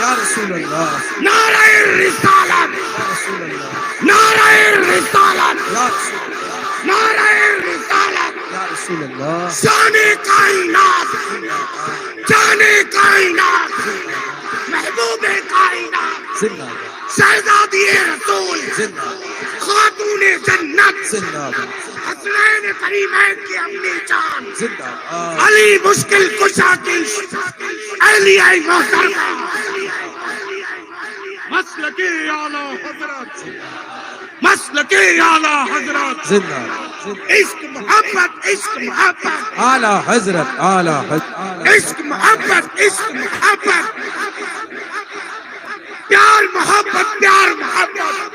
یا رسول اللہ، نعرہ رسالت، یا رسول اللہ، نعرہ رسالت، یا رسول اللہ، نعرہ رسالت، یا رسول اللہ، شان کائنات، جان کائنات، محبوب کائنات، زندہ باد، شہزادی رسول، زندہ باد، خاتون جنت، زندہ باد، حسنین کریمین کی امی جان، زندہ باد، علی مشکل کشا کی اہلیہ محترمہ، مسلکی اعلیٰ حضرت، مسلکی اعلیٰ حضرت، زندہ باد، عشق محبت، عشق محبت، اعلیٰ حضرت، اعلیٰ حضرت، عشق محبت، عشق محبت، پیار محبت، پیار محبت،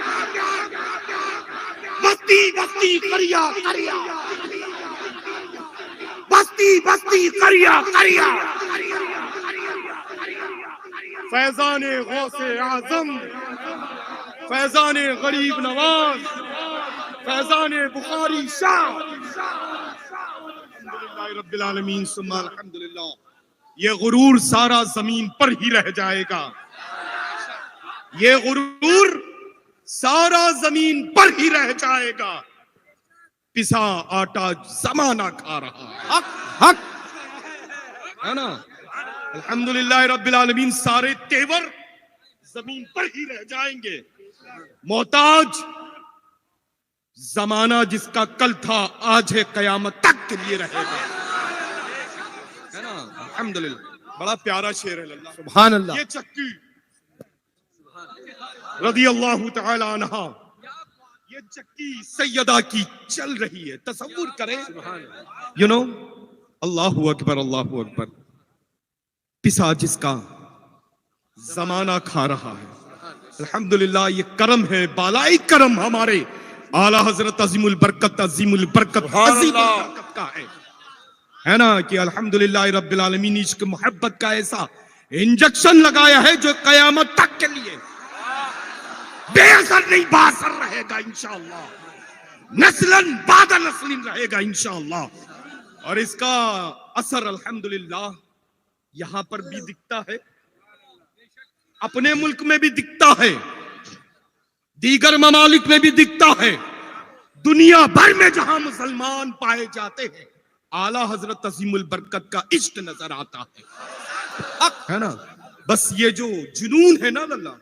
بستی بستی کریا کریا، بستی بستی کریا کریا، فیضان غوث اعظم، فیضان غریب نواز، فیضان بخاری شاہ، الحمدللہ رب العالمین ثم الحمدللہ۔ یہ غرور سارا زمین پر ہی رہ جائے گا، یہ غرور سارا زمین پر ہی رہ جائے گا، پسا آٹا زمانہ کھا رہا ہے، حق حق، ہے نا؟ الحمدللہ رب العالمین، سارے تیور زمین پر ہی رہ جائیں گے، محتاج زمانہ جس کا کل تھا آج ہے قیامت تک کے لیے رہے گا، ہے نا؟ الحمدللہ، بڑا پیارا شعر ہے اللہ، سبحان اللہ، یہ چکی رضی اللہ تعالی عنہ، یہ چکی سیدہ کی چل رہی ہے، تصور کریں، یو نو، اللہ اکبر، اللہ اکبر، پسا جس کا زمانہ کھا رہا ہے، الحمدللہ یہ کرم ہے، بالائی کرم ہمارے اعلیٰ حضرت عظیم البرکت، عظیم البرکت، عظیم البرکت کا ہے نا، کہ الحمدللہ رب العالمین عشق محبت کا ایسا انجیکشن لگایا ہے جو قیامت تک کے لیے بے اثر نہیں باثر رہے گا انشاءاللہ، نسلاً بعد نسل رہے گا انشاءاللہ، اور اس کا اثر الحمدللہ یہاں پر بھی دکھتا ہے، اپنے ملک میں بھی دکھتا ہے، دیگر ممالک میں بھی دکھتا ہے، دنیا بھر میں جہاں مسلمان پائے جاتے ہیں اعلیٰ حضرت عظیم البرکت کا عشق نظر آتا ہے نا؟ بس یہ جو جنون ہے نا اللہ،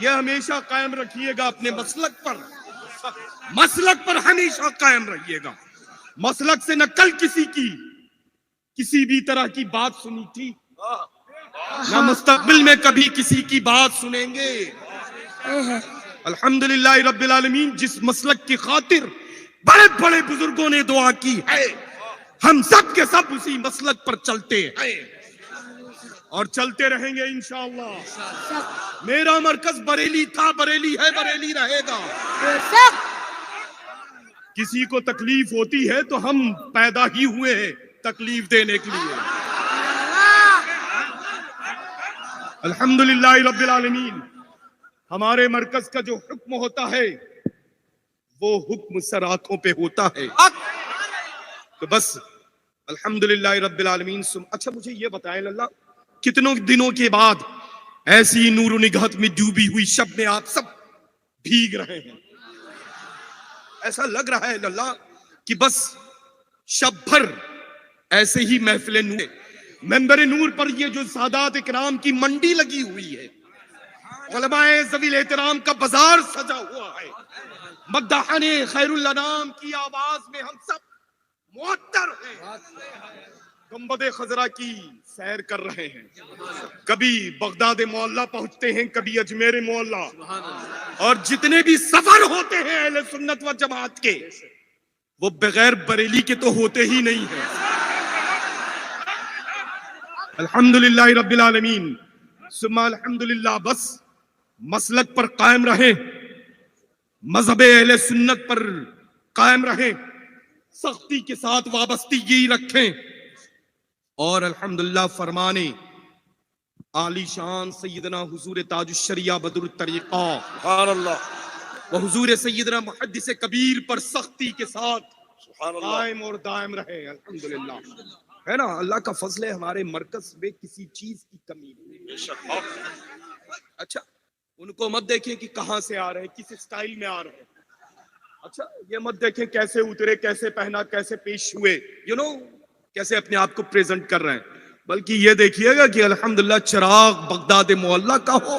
یہ ہمیشہ قائم رکھیے گا اپنے مسلک پر، مسلک پر ہمیشہ قائم رہیے گا، مسلک سے نہ کل کسی کی کسی بھی طرح کی بات سنی تھی، نہ مستقبل میں کبھی کسی کی بات سنیں گے، الحمدللہ رب العالمین، جس مسلک کی خاطر بڑے بڑے بزرگوں نے دعا کی ہے، ہم سب کے سب اسی مسلک پر چلتے ہیں اور چلتے رہیں گے انشاءاللہ۔ میرا مرکز بریلی تھا، بریلی ہے، بریلی رہے گا۔ کسی کو تکلیف ہوتی ہے تو ہم پیدا ہی ہوئے ہیں تکلیف دینے کے لیے، الحمدللہ رب العالمین۔ ہمارے مرکز کا جو حکم ہوتا ہے وہ حکم سراتوں پہ ہوتا ہے، تو بس الحمدللہ رب العالمین۔ اچھا مجھے یہ بتائیں اللہ، کتنوں دنوں کے بعد ایسی نور و نگہت میں ڈوبی ہوئی شب میں آپ سب بھیگ رہے ہیں، ایسا لگ رہا ہے اللہ کہ بس شب بھر ایسے ہی محفل نور، ممبر نور پر یہ جو سادات اکرام کی منڈی لگی ہوئی ہے، علماء ذوی الاحترام کا بازار سجا ہوا ہے، مداحان خیر الانام کی آواز میں ہم سب معطر ہیں، گنبد خضرا کی سیر کر رہے ہیں، کبھی بغداد معلیٰ پہنچتے ہیں، کبھی اجمیر معلیٰ، اور جتنے بھی سفر ہوتے ہیں اہل سنت و جماعت کے وہ بغیر بریلی کے تو ہوتے ہی نہیں ہیں، الحمدللہ رب العالمین ثم الحمدللہ۔ بس مسلک پر قائم رہیں، مذہب اہل سنت پر قائم رہیں، سختی کے ساتھ وابستگی رکھیں، اور الحمدللہ فرمانے عالی شان سیدنا حضور تاج الشریعہ بدر الطریقہ سبحان اللہ، وہ حضور سیدنا محدث کبیر پر سختی کے ساتھ قائم اور دائم رہے، الحمدللہ، ہے نا؟ اللہ کا فضل ہے، ہمارے مرکز میں کسی چیز کی کمی نہیں، اچھا ان کو مت دیکھیں کہ کہاں سے آ رہے ہیں, کس اسٹائل میں آ رہے ہیں. اچھا یہ مت دیکھیں کیسے اترے, کیسے پہنا, کیسے پیش ہوئے, کیسے اپنے آپ کو پریزنٹ کر رہے ہیں, بلکہ یہ دیکھیے گا کہ الحمدللہ چراغ بغداد معلیٰ کا ہو,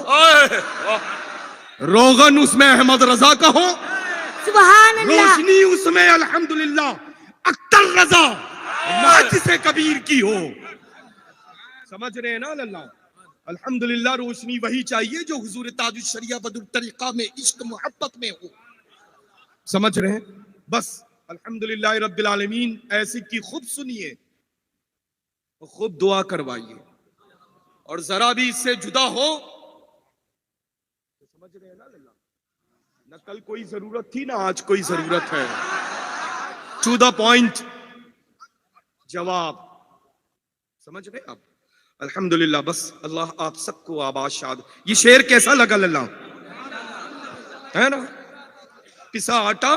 روغن اس میں احمد رضا کا ہو, سبحان اللہ. روشنی اس میں الحمدللہ اختر رضا ناجس کبیر کی ہو. سمجھ رہے ہیں نا اللہ. الحمدللہ روشنی وہی چاہیے جو حضور تاج الشریعہ بدر الطریقہ میں عشق محبت میں ہو. سمجھ رہے ہیں. بس الحمدللہ رب العالمین ایسی کی خوب سنیے, خوب دعا کروائیے, اور ذرا بھی اس سے جدا ہو. سمجھ رہے ہیں نا اللہ. نہ کل کوئی ضرورت تھی, نہ آج کوئی ضرورت ہے. ٹو دا پوائنٹ جواب. سمجھ رہے آپ. الحمدللہ. بس اللہ آپ سب کو آباد شاد. یہ شعر کیسا لگا اللہ ہے نا. پسا آٹا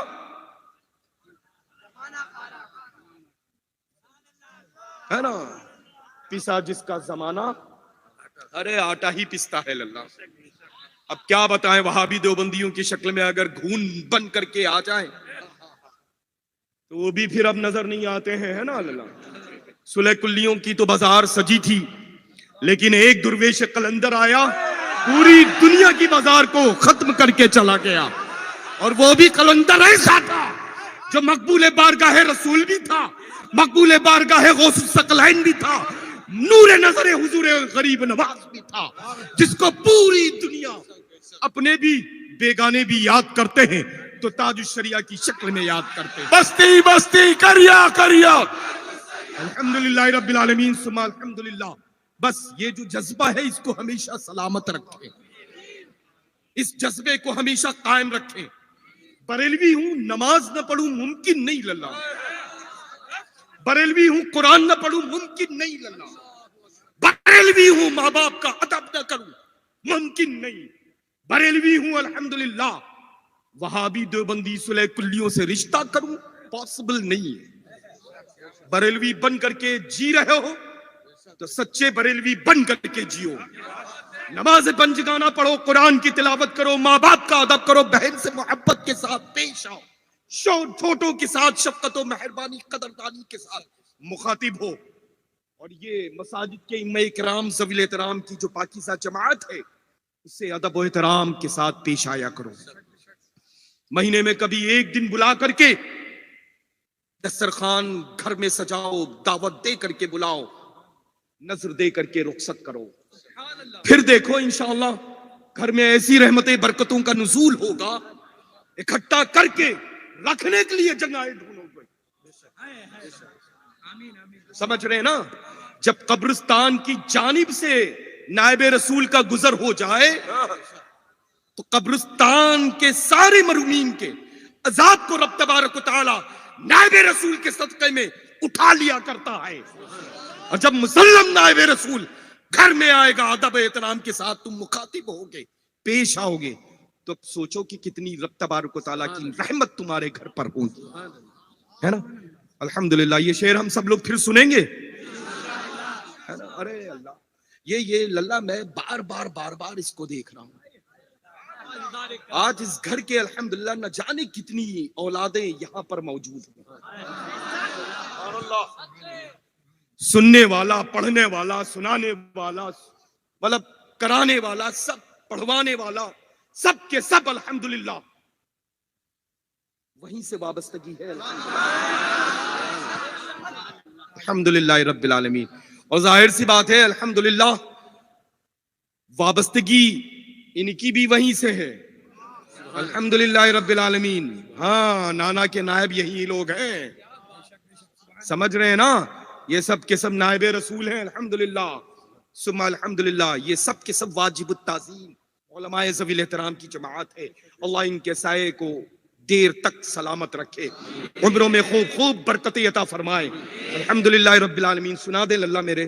ہے نا, پسا جس کا زمانہ, ارے آٹا ہی پستا ہے اللہ. اب کیا بتائیں, وہابی دیوبندیوں کی شکل میں اگر گھون بن کر کے آ جائیں تو وہ بھی پھر اب نظر نہیں آتے ہیں, ہے نا اللہ. سلح کلیوں کی تو بازار سجی تھی, لیکن ایک درویش قلندر آیا, پوری دنیا کی بازار کو ختم کر کے چلا گیا. اور وہ بھی قلندر ایسا تھا جو مقبول بارگاہ رسول بھی تھا, مقبول بارگاہ غوث الثقلین بھی تھا, نور نظر حضور غریب نواز بھی تھا, جس کو پوری دنیا اپنے بھی بیگانے بھی یاد کرتے ہیں تو تاج الشریعہ کی شکل میں یاد کرتے ہیں. بستی بستی کریا کریا. الحمدللہ رب العالمین ثم الحمدللہ. بس یہ جو جذبہ ہے اس کو ہمیشہ سلامت رکھیں, اس جذبے کو ہمیشہ قائم رکھیں. بریلوی ہوں, نماز نہ پڑھوں ممکن نہیں للہ. بریلوی ہوں, قرآن نہ پڑھوں ممکن نہیں للہ. بریلوی ہوں, ماں باپ کا ادب نہ کروں ممکن نہیں. بریلوی ہوں الحمدللہ, وہابی دیوبندی سلح کلیوں سے رشتہ کروں پاسبل نہیں ہے. بریلوی بن کر کے جی رہے ہو تو سچے بریلوی بن کر کے جیو. نماز پنجگانہ پڑھو, قرآن کی تلاوت کرو, ماں باپ کا ادب کرو, بہن سے محبت کے ساتھ پیش آؤ, چھوٹوں کے ساتھ شفقت و مہربانی قدردانی کے ساتھ مخاطب ہو. اور یہ مساجد کے ائمہ کرام ذوی احترام کی جو پاکیزہ جماعت ہے, اس سے ادب و احترام کے ساتھ پیش آیا کرو. مہینے میں کبھی ایک دن بلا کر کے دسترخوان گھر میں سجاؤ, دعوت دے کر کے بلاؤ, نظر دے کر کے رخصت کرو. پھر دیکھو انشاءاللہ گھر میں ایسی رحمتیں برکتوں کا نزول ہوگا. اکٹھا کر کے رکھنے کے لیے جگہیں ڈھونڈو گے. سمجھ رہے ہیں نا. جب قبرستان کی جانب سے نائب رسول کا گزر ہو جائے تو قبرستان کے سارے مرحومین کے عذاب کو رب تبارک و تعالی نائب رسول کے صدقے میں اٹھا لیا کرتا ہے. اور جب مسلم نائب رسول گھر میں آئے گا, ادب احترام کے ساتھ تم مخاطب ہوگے, پیش آؤ گے, تو سوچو کہ کتنی رب تبارک و تعالیٰ کی رحمت تمہارے گھر پر ہوگی, ہے نا. الحمدللہ. یہ شعر ہم سب لوگ پھر سنیں گے, ہے نا. ارے اللہ, یہ للہ میں بار بار اس کو دیکھ رہا ہوں. آج اس گھر کے الحمدللہ نہ جانے کتنی اولادیں یہاں پر موجود ہیں. سننے والا, پڑھنے والا, سنانے والا, مطلب کرانے والا, سب پڑھوانے والا, سب کے سب الحمدللہ وہیں سے وابستگی ہے. الحمدللہ رب العالمین. اور ظاہر سی بات ہے الحمدللہ وابستگی ان کی بھی وہیں سے ہے. الحمدللہ رب العالمین. ہاں, نانا کے نائب یہی لوگ ہیں. سمجھ رہے ہیں نا. یہ سب کے سب نائب رسول ہیں الحمدللہ ثم الحمدللہ. یہ سب کے سب واجب التعظیم علماء ذوی احترام کی جماعت ہے. اللہ ان کے سائے کو دیر تک سلامت رکھے, عمروں میں خوب برکتیں عطا فرمائے. الحمدللہ رب العالمین. سنا دے اللہ میرے.